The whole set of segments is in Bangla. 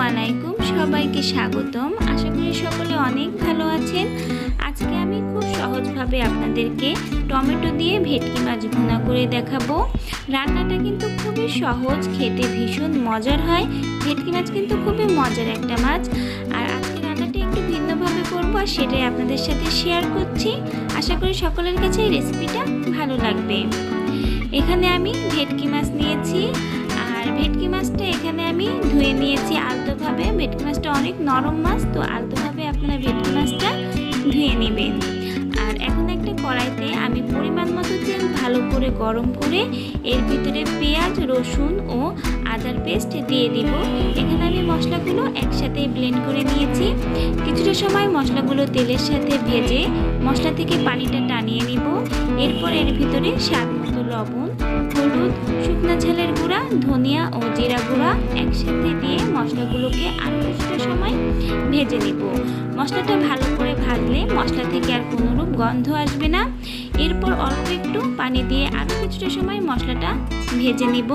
আলাইকুম, সবাইকে স্বাগতম। আশা করি সকলে অনেক ভালো আছেন। আজকে আমি খুব সহজভাবে আপনাদেরকে টমেটো দিয়ে ভেটকি মাছ ভুনা করে দেখাবো। রান্নাটা কিন্তু খুবই সহজ, খেতে ভীষণ মজার হয়। ভেটকি মাছ কিন্তু খুবই মজার একটা মাছ। আর আজকে রান্নাটা একটু ভিন্নভাবে করবো, আর সেটাই আপনাদের সাথে শেয়ার করছি। আশা করি সকলের কাছে এই রেসিপিটা ভালো লাগবে। এখানে আমি ভেটকি মাছ নিয়েছি, আর ভেটকি মাছটা এখানে আমি ধুয়ে নিয়েছি আলতোভাবে। ভেটকি মাছটা অনেক নরম মাছ, তো আলতোভাবে আপনারা ভেটকি মাছটা ধুয়ে নেবেন। আর এখন একটা কড়াইতে আমি পরিমাণ মতো তেল ভালো করে গরম করে এর ভিতরে পেঁয়াজ, রসুন ও আদার পেস্ট দিয়ে দিব। এখানে আমি মশলাগুলো একসাথে ব্লেন্ড করে নিয়েছি। কিছুটা সময় মশলাগুলো তেলের সাথে ভেজে মশলা থেকে পানিটা টানিয়ে নিব। এরপর এর ভিতরে স্বাদ মতো লবণ, হলুদ, শুকনো ঝালের গুঁড়া, ধনিয়া ও জিরা গুঁড়া একসাথে দিয়ে মশলাগুলোকে আরও কিছুটা সময় ভেজে নিব। মশলাটা ভালো করে ভাজলে মশলা থেকে আর কোনোরূপ গন্ধ আসবে না। এরপর অল্প একটু পানি দিয়ে আরও কিছুটা সময় মশলাটা ভেজে নিব।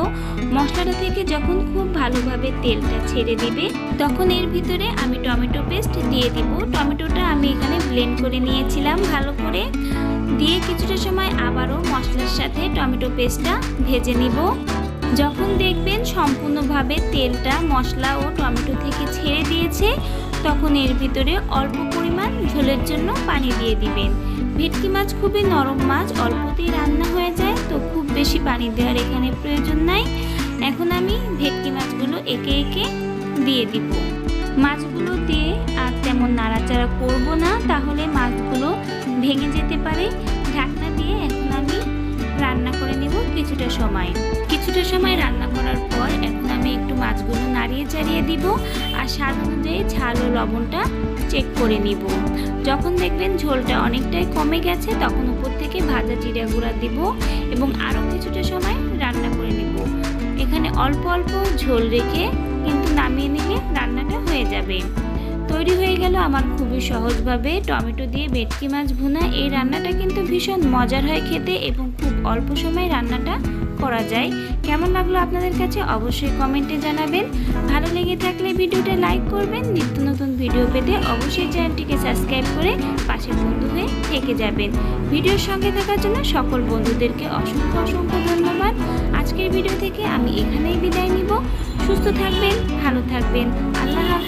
মশলাটা থেকে যখন খুব ভালোভাবে তেলটা ছেড়ে দিবে, তখন এর ভিতরে আমি টমেটো পেস্ট দিয়ে দিব। টমেটোটা আমি এখানে ব্লেন্ড করে নিয়েছিলাম ভালো করে, দিয়ে কিছুটা সময় আবারও মশলার সাথে টমেটো পেস্টটা ভেজে নিব। যখন দেখবেন সম্পূর্ণভাবে তেলটা মশলা ও টমেটো থেকে ছেড়ে দিয়েছে, তখন এর ভিতরে অল্প পরিমাণ ঝোলের জন্য পানি দিয়ে দিবেন। ভেটকি মাছ খুবই নরম মাছ, অল্পতেই রান্না হয়ে যায়, তো খুব বেশি পানি দেওয়ার এখানে প্রয়োজন নাই। এখন আমি ভেটকি মাছগুলো একে একে দিয়ে দিব। মাছগুলো দিয়ে আর তেমন নাড়াচাড়া করব না, তাহলে মাছগুলো ভেঙে যেতে পারে। ঢাকনা দিয়ে এখন আমি রান্না করে নেব কিছুটা সময় রান্না করার পর এখন আমি একটু মাছগুলো নাড়িয়ে চাড়িয়ে দিব, আর স্বাদ অনুযায়ী ঝাল ও লবণটা চেক করে নিব। যখন দেখবেন ঝোলটা অনেকটাই কমে গেছে, তখন উপর থেকে ভাজা জিরা গুঁড়া দিব এবং আরও কিছুটা সময় রান্না করে নিব। এখানে অল্প অল্প ঝোল রেখে কিন্তু নামিয়ে নিলে রান্নাটা হয়ে যাবে। তৈরি হয়ে গেল আমার খুবই সহজভাবে টমেটো দিয়ে ভেটকি মাছ ভুনা। এই রান্নাটা কিন্তু ভীষণ মজার হয় খেতে, এবং খুব অল্প সময় রান্নাটা করা যায়। কেমন লাগলো আপনাদের কাছে অবশ্যই কমেন্টে জানাবেন। ভালো লেগে থাকলে ভিডিওটা লাইক করবেন। নিত্য নতুন ভিডিও পেতে অবশ্যই চ্যানেলটিকে সাবস্ক্রাইব করে পাশের বন্ধু হয়ে থেকে যাবেন। ভিডিওর সঙ্গে থাকার জন্য সকল বন্ধুদেরকে অসংখ্য ধন্যবাদ। আজকের ভিডিও থেকে আমি এখানেই বিদায় নিব। সুস্থ থাকবেন, ভালো থাকবেন। আল্লাহ হাফেজ।